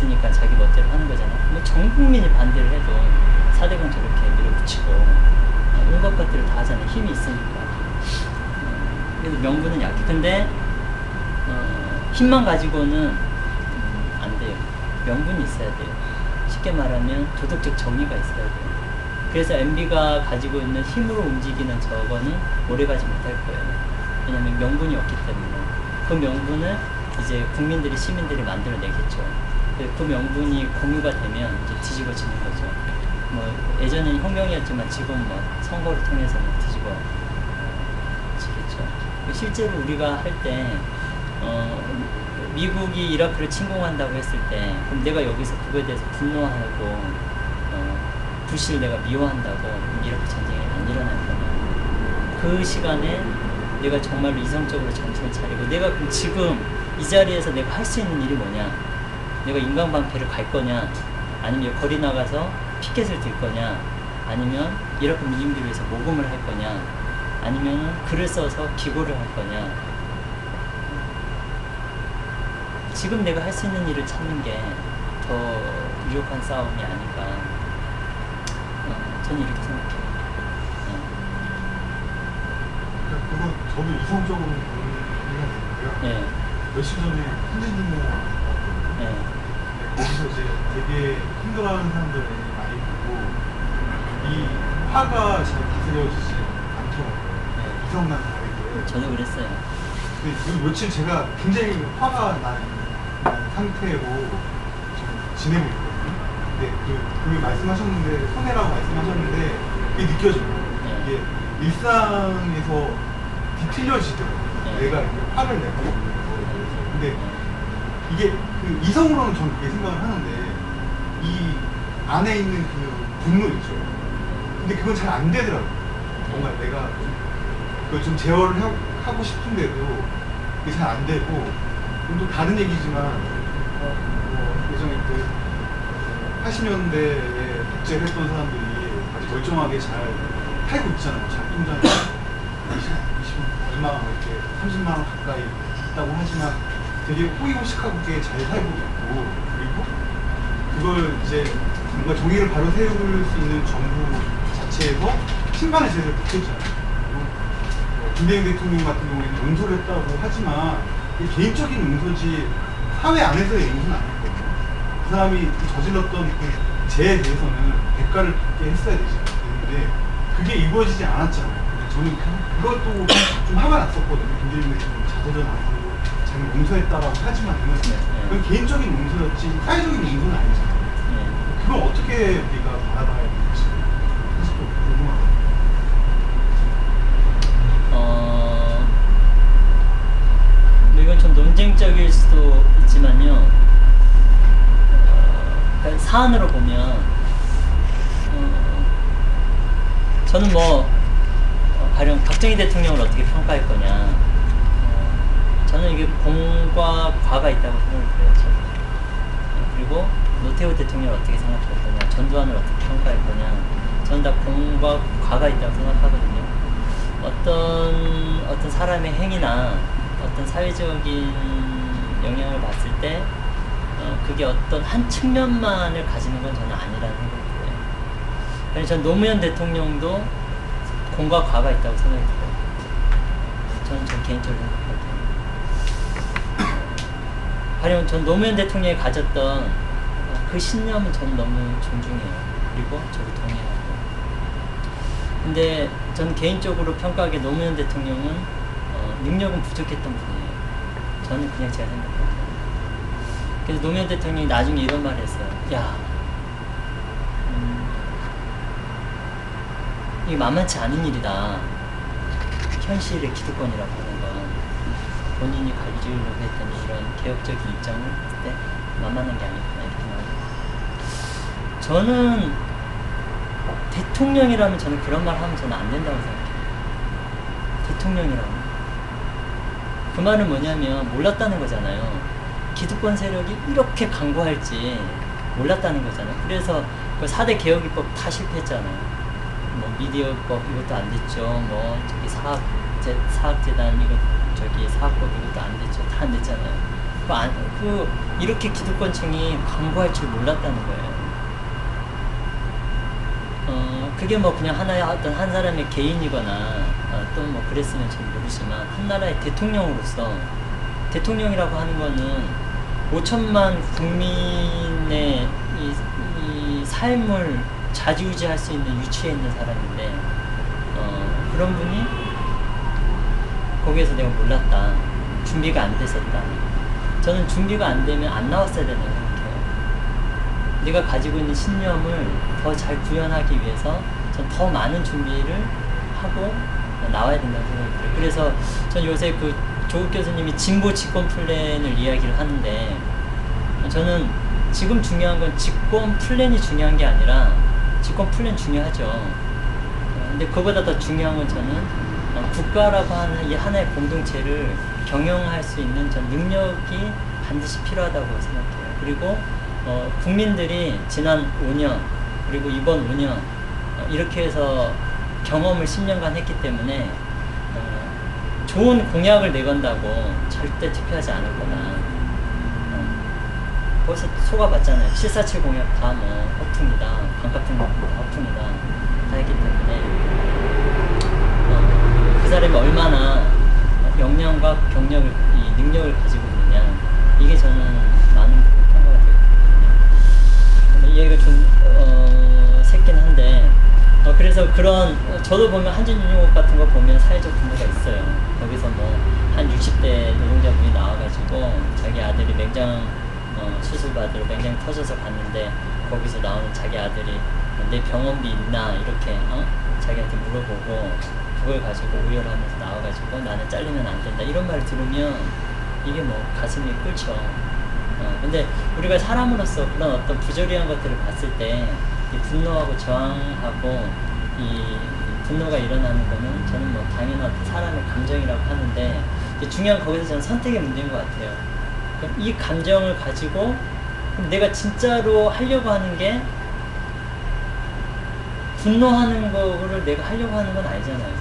있으니까 자기 멋대로 하는 거잖아. 뭐 전 국민이 반대를 해도 4대강 저렇게 밀어붙이고 온갖 것들을 다 하잖아. 힘이 있으니까. 그래서 명분은 약해. 근데 힘만 가지고는 안 돼요. 명분이 있어야 돼요. 쉽게 말하면 도덕적 정의가 있어야 돼요. 그래서 MB가 가지고 있는 힘으로 움직이는 저거는 오래가지 못할 거예요. 왜냐면 명분이 없기 때문에. 그 명분을 이제 국민들이, 시민들이 만들어내겠죠. 그 명분이 공유가 되면 이제 뒤집어지는 거죠. 뭐 예전엔 혁명이었지만 지금 뭐 선거를 통해서는 뒤집어지겠죠. 실제로 우리가 할 때 미국이 이라크를 침공한다고 했을 때 그럼 내가 여기서 그거에 대해서 분노하고 부시를 내가 미워한다고 이라크 전쟁이 안 일어날 거냐. 그 시간에 내가 정말로 이성적으로 정신을 차리고 내가 그럼 지금 이 자리에서 내가 할 수 있는 일이 뭐냐. 내가 인간방패를 갈 거냐, 아니면 거리 나가서 피켓을 들 거냐, 아니면 이라크 민중들을 위해서 모금을 할 거냐, 아니면 글을 써서 기고를 할 거냐. 지금 내가 할 수 있는 일을 찾는 게 더 유력한 싸움이 아닐까. 저는 이렇게 생각해요. 그건 저도 이성적으로 보는 생각이고요. 네. 며칠 전에 huntington 왔거든요. 네. 거기서 이제 되게 힘들어하는 사람들을 많이 보고 이 화가 잘 다스려지지 않더라고요. 네. 이성만 다르게. 저도 그랬어요. 근데 이 며칠 제가 굉장히 화가 난 상태로 지금 지내고 있거든요. 근데 그 말씀하셨는데, 손해라고 말씀하셨는데 그게 느껴져요. 네. 이게 일상에서 뒤틀려지더라고요. 네. 내가 이렇게 화를 내고. 근데 이게 그 이성으로는 저는 그렇게 생각을 하는데 이 안에 있는 그 분노 있죠. 근데 그건 잘 안 되더라고요. 뭔가 내가 그걸 좀 제어를 하고 싶은데도 그게 잘 안 되고, 또 다른 얘기지만 예전에 그 80년대에 복제를 했던 사람들이 아주 멀쩡하게 잘 살고 있잖아요. 잘 통장에 20 얼마 이렇게 30만 원 가까이 있다고 하지만 되게 호의호식하게 잘 살고 있고, 그리고 그걸 이제 뭔가 정의를 바로 세울 수 있는 정부 자체에서 신반의 제재를 붙였잖아요. 김대중 대통령 같은 경우에는 용서를 했다고 하지만 이게 개인적인 용서지 사회 안에서의 용서는 아니거든요. 그 사람이 저질렀던 그 죄에 대해서는 대가를 받게 했어야 되는데 그게 이루어지지 않았잖아요. 근데 저는 그것도 좀 화가 났었거든요. 김대중 대통령 자서전 안 하고 자기 용서했다라고 하지만은 그건 개인적인 용서였지 사회적인 용서는 아니잖아요. 그걸 어떻게 우리가 바라봐야 될지 사실 좀 궁금하거든요. 이건 좀 논쟁적일 수도 있지만요. 그러니까 사안으로 보면 저는 가령 박정희 대통령을 어떻게 평가할 거냐. 저는 이게 공과 과가 있다고 생각해요. 그리고 노태우 대통령을 어떻게 생각할 거냐, 전두환을 어떻게 평가할 거냐. 저는 다 공과 과가 있다고 생각하거든요. 어떤 사람의 행위나 어떤 사회적인 영향을 봤을 때 그게 어떤 한 측면만을 가지는 건 저는 아니라는 생각이 들어요. 그래서 전 노무현 대통령도 공과 과가 있다고 생각이 들어요. 저는 개인적으로 생각할 때. 가령 전 노무현 대통령이 가졌던 그 신념은 저는 너무 존중해요. 그리고 저도 동의하고. 근데 전 개인적으로 평가하기에 노무현 대통령은 능력은 부족했던 분이에요. 저는 그냥 제가 생각합니다. 그래서 노무현 대통령이 나중에 이런 말을 했어요. 야, 이게 만만치 않은 일이다. 현실의 기득권이라고 하는 건 본인이 가지려고 했던 이런 개혁적인 입장을 했을 때 만만한 게 아니구나 이렇게 말해요. 저는 대통령이라면 저는 그런 말 하면 저는 안 된다고 생각해요. 대통령이라면. 그 말은 뭐냐면 몰랐다는 거잖아요. 기득권 세력이 이렇게 강구할지 몰랐다는 거잖아요. 그래서 그 4대 개혁입법 다 실패했잖아요. 뭐 미디어법 이것도 안 됐죠. 뭐 저기 사학재단 이거 저기 사학법 이것도 안 됐죠. 다 안 됐잖아요. 이렇게 기득권층이 광고할 줄 몰랐다는 거예요. 그게 뭐 그냥 하나의 어떤 한 사람의 개인이거나 또 뭐 그랬으면 좀 모르지만 한 나라의 대통령으로서 대통령이라고 하는 거는 5천만 국민의 이 삶을 좌지우지할 수 있는 위치에 있는 사람인데 그런 분이 거기에서 내가 몰랐다. 준비가 안 됐었다. 저는 준비가 안 되면 안 나왔어야 된다고 생각해요. 네가 가지고 있는 신념을 더 잘 구현하기 위해서 전 더 많은 준비를 하고 나와야 된다고 생각해요. 그래서 전 요새 그 조국 교수님이 진보 집권 플랜을 이야기를 하는데 저는 지금 중요한 건 집권 플랜이 중요한 게 아니라 집권 플랜 중요하죠. 근데 그보다 더 중요한 건 저는 국가라고 하는 이 하나의 공동체를 경영할 수 있는 전 능력이 반드시 필요하다고 생각해요. 그리고 국민들이 지난 5년 그리고 이번 5년 이렇게 해서 경험을 10년간 했기 때문에 좋은 공약을 내건다고 절대 투표하지 않을 거다. 벌써 속아봤잖아요. 747 공약 다 뭐 허풍이다. 반값 등록 허풍이다. 다 했기 때문에 그 사람이 얼마나 역량과 경력을, 이 능력을 가지고 있느냐. 이게 저는 많은 평가가 되거든요. 이해가 좀 새긴 한데 그래서 그런 저도 보면 한진유니옥 같은 거 보면 사회적 분모가 있어요. 거기서 뭐 한 60대 노동자분이 나와가지고 자기 아들이 맹장 수술 받으러 맹장이 터져서 갔는데 거기서 나오는 자기 아들이 내 병원비 있나 이렇게 자기한테 물어보고 그걸 가지고 우열하면서 나와가지고 나는 잘리면 안 된다 이런 말을 들으면 이게 뭐 가슴이 끓죠. 근데 우리가 사람으로서 그런 어떤 부조리한 것들을 봤을 때 이 분노하고 저항하고 이 분노가 일어나는 거는 저는 뭐 당연한 사람의 감정이라고 하는데 중요한 거기서 저는 선택의 문제인 것 같아요. 그럼 이 감정을 가지고 그럼 내가 진짜로 하려고 하는 게 분노하는 거를 내가 하려고 하는 건 아니잖아요.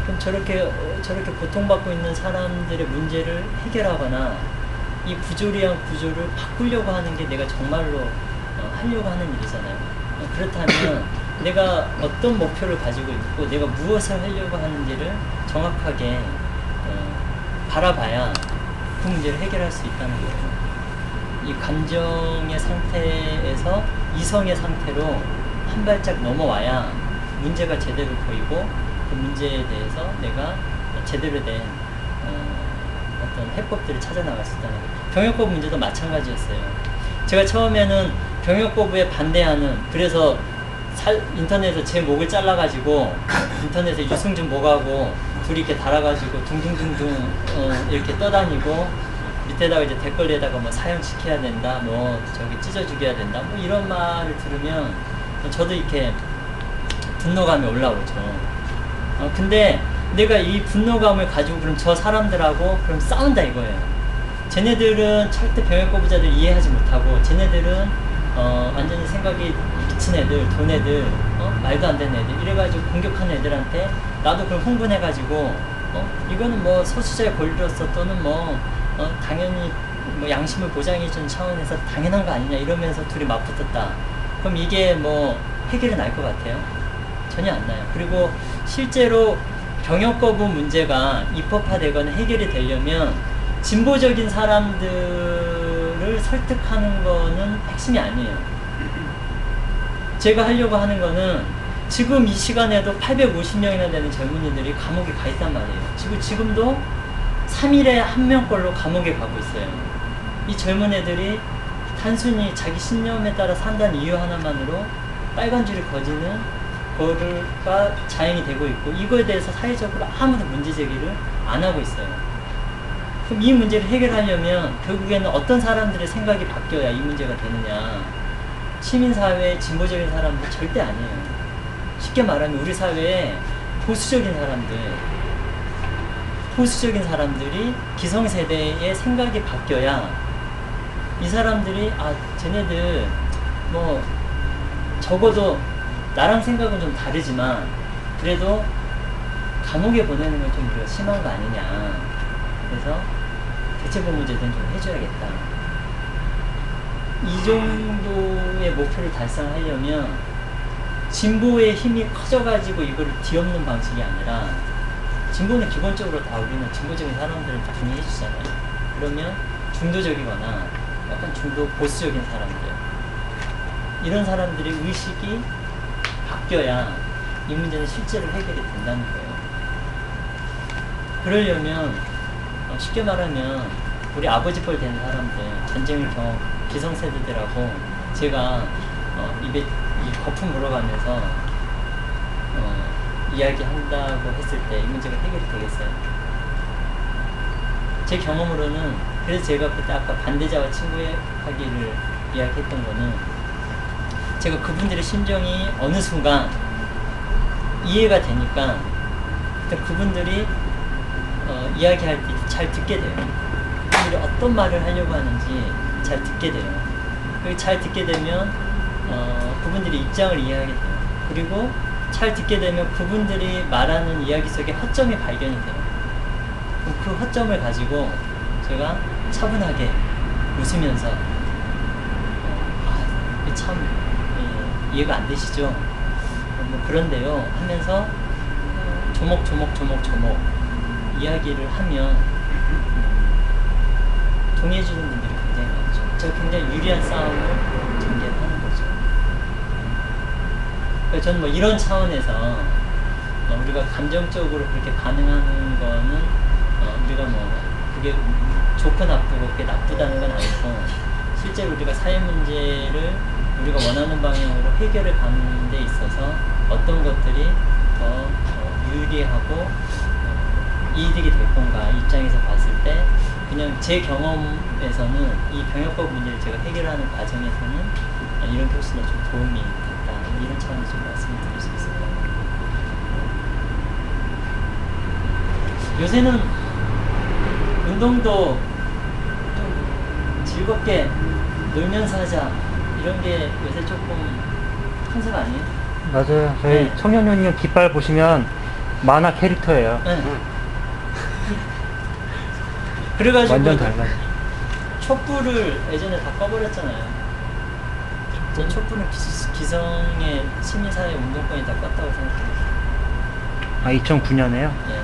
그럼 저렇게 고통받고 있는 사람들의 문제를 해결하거나 이 부조리한 구조를 바꾸려고 하는 게 내가 정말로 하려고 하는 일이잖아요. 그렇다면 내가 어떤 목표를 가지고 있고 내가 무엇을 하려고 하는지를 정확하게 바라봐야 그 문제를 해결할 수 있다는 거예요. 이 감정의 상태에서 이성의 상태로 한 발짝 넘어와야 문제가 제대로 보이고 그 문제에 대해서 내가 제대로 된 어떤 해법들을 찾아 나갈 수 있다는 거예요. 병역법 문제도 마찬가지였어요. 제가 처음에는 병역거부에 반대하는 그래서 인터넷에서 제 목을 잘라가지고 인터넷에 유승준 목하고 둘이 이렇게 달아가지고 둥둥둥둥 이렇게 떠다니고 밑에다가 이제 댓글에다가 뭐 사형시켜야 된다 뭐 저기 찢어 죽여야 된다 뭐 이런 말을 들으면 저도 이렇게 분노감이 올라오죠. 근데 내가 이 분노감을 가지고 그럼 저 사람들하고 그럼 싸운다 이거예요. 쟤네들은 절대 병역거부자들 이해하지 못하고 쟤네들은 완전히 생각이 미친 애들, 돈 애들, 말도 안 되는 애들 이래가지고 공격하는 애들한테 나도 그럼 흥분해가지고 이거는 뭐 소수자의 권리로서 또는 뭐 당연히 뭐 양심을 보장해주는 차원에서 당연한 거 아니냐 이러면서 둘이 맞붙었다. 그럼 이게 뭐 해결이 날 것 같아요? 전혀 안 나요. 그리고 실제로 병역거부 문제가 입법화되거나 해결이 되려면 진보적인 사람들을 설득하는 거는 핵심이 아니에요. 제가 하려고 하는 거는 지금 이 시간에도 850명이나 되는 젊은이들이 감옥에 가 있단 말이에요. 지금도 3일에 1명꼴로 감옥에 가고 있어요. 이 젊은 애들이 단순히 자기 신념에 따라 산다는 이유 하나만으로 빨간 줄이 거지는 거가 자행이 되고 있고 이거에 대해서 사회적으로 아무도 문제 제기를 안 하고 있어요. 그럼 이 문제를 해결하려면 결국에는 어떤 사람들의 생각이 바뀌어야 이 문제가 되느냐. 시민사회의 진보적인 사람들 절대 아니에요. 쉽게 말하면 우리 사회에 보수적인 사람들이 기성세대의 생각이 바뀌어야 이 사람들이 쟤네들 뭐 적어도 나랑 생각은 좀 다르지만 그래도 감옥에 보내는 건 좀 우리가 심한 거 아니냐. 그래서 대체복무제도는 좀 해줘야겠다. 이 정도의 목표를 달성하려면 진보의 힘이 커져가지고 이거를 뒤엎는 방식이 아니라, 진보는 기본적으로 다 우리는 진보적인 사람들을 중요해주잖아요. 그러면 중도적이거나 약간 중도 보수적인 사람들, 이런 사람들의 의식이 바뀌어야 이 문제는 실제로 해결이 된다는 거예요. 그러려면 쉽게 말하면 우리 아버지 뻘 된 사람들, 전쟁을 경험 기성세대들하고 제가 입에 이 거품 물어가면서 이야기한다고 했을 때 이 문제가 해결이 되겠어요? 제 경험으로는, 그래서 제가 그때 아까 반대자와 친구하기를 이야기했던 거는, 제가 그분들의 심정이 어느 순간 이해가 되니까 그분들이 이야기할 때 잘 듣게 돼요. 그분들이 어떤 말을 하려고 하는지 잘 듣게 돼요. 그리고 잘 듣게 되면 그분들의 입장을 이해하게 돼요. 그리고 잘 듣게 되면 그분들이 말하는 이야기 속에 허점이 발견이 돼요. 그럼 그 허점을 가지고 제가 차분하게 웃으면서 참 이해가 안 되시죠? 뭐 그런데요 하면서 조목조목 이야기를 하면 동의해주는 분들이 굉장히 많죠. 제가 굉장히 유리한 싸움을 전개하는 거죠. 그러니까 저는 뭐 이런 차원에서 우리가 감정적으로 그렇게 반응하는 거는 우리가 뭐 그게 좋고 나쁘고 그게 나쁘다는 건 아니고, 실제로 우리가 사회 문제를 우리가 원하는 방향으로 해결해 가는 데 있어서 어떤 것들이 더 유리하고 이득이 될 건가 입장에서 봤을 때, 그냥 제 경험에서는 이 병역법 문제를 제가 해결하는 과정에서는 이런 게 훨씬 더 좀 도움이 됐다, 이런 차원에서 좀 말씀을 드릴 수 있을 것 같아요. 요새는 운동도 좀 즐겁게 놀면서 하자, 이런 게 요새 조금 컨셉 아니에요? 맞아요. 저희 네. 청년연령 깃발 보시면 만화 캐릭터예요. 네. 그래가지고 완전 달라요. 촛불을 예전에 다 꺼버렸잖아요. 전 촛불은 기성의 시민사회 운동권이 다 껐다고 생각해요. 아, 2009년에요? 예.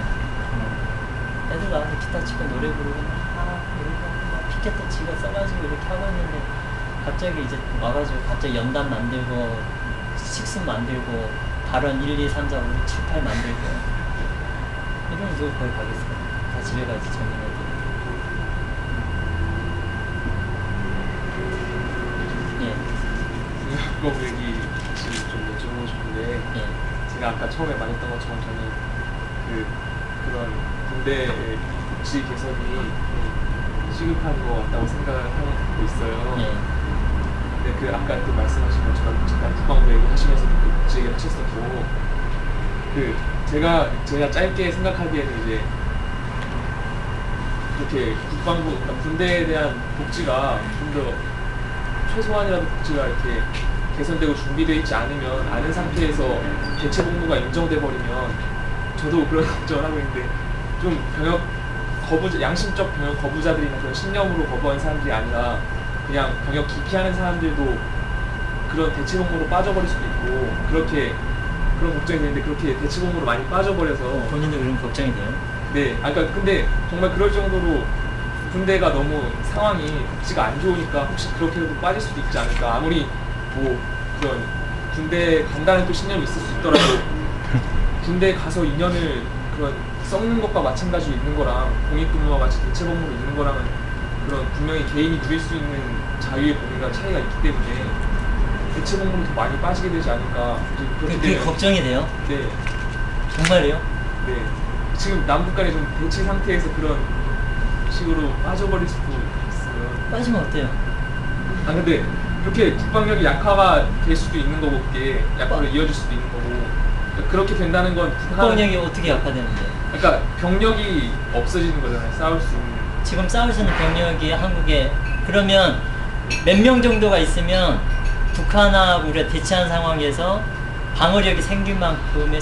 애들 나와서 기타 치고 노래 부르고 막 피켓도 지가 써가지고 이렇게 하고 있는데, 갑자기 이제 와가지고 갑자기 연단 만들고 식순 만들고 발언 1, 2, 3, 4, 5, 6, 7, 8 만들고, 이러면 누구 거기 가겠어요? 다 집에 가지, 젊은 애들. 병역법 얘기 다시 좀 여쭤보고 싶은데, 예. 제가 아까 처음에 말했던 것처럼 저는 그런 군대 복지 개선이 시급한 것 같다고 생각을 하고 있어요. 예. 근데 아까 또 말씀하신 것처럼 잠깐 국방부 얘기하시면서도 그 복지 얘기를 하셨었고, 제가 짧게 생각하기에는 이제 이렇게 국방부, 그러니까 군대에 대한 복지가 좀 더 최소한이라도 복지가 이렇게 개선되고 준비되어 있지 않으면, 않은 상태에서 대체 복무가 인정돼 버리면, 저도 그런 걱정을 하고 있는데, 좀 양심적 병역 거부자들이나 그런 신념으로 거부하는 사람들이 아니라 그냥 병역 기피하는 사람들도 그런 대체 복무로 빠져버릴 수도 있고, 그런 걱정이 되는데, 그렇게 대체 복무로 많이 빠져버려서. 본인도 그런 걱정이 돼요? 네, 그러니까 근데 정말 그럴 정도로 군대가 너무 상황이 복지가 안 좋으니까 혹시 그렇게라도 빠질 수도 있지 않을까. 아무리 뭐 그런 군대 간다는 또 신념이 있을 수 있더라도 군대 가서 2년을 그런 썩는 것과 마찬가지로 있는 거랑 공익근무와 같이 대체복무로 있는 거랑은 그런 분명히 개인이 누릴 수 있는 자유의 범위가 차이가 있기 때문에 대체복무로 더 많이 빠지게 되지 않을까. 그렇게 그게 되면, 걱정이 돼요? 네, 정말이요? 네. 지금 남북 간에 좀 대치 상태에서 그런 식으로 빠져버릴 수도 있어요. 빠지면 어때요? 아 근데 그렇게 국방력이 약화가 될 수도 있는 거고, 그게 약화로 이어질 수도 있는 거고, 그러니까 그렇게 된다는 건 국방력이 어떻게 약화되는데? 그러니까 병력이 없어지는 거잖아요. 싸울 수 있는. 지금 싸우시는 병력이 한국에 그러면 몇 명 정도가 있으면 북한하고 우리가 대치한 상황에서 방어력이 생길 만큼의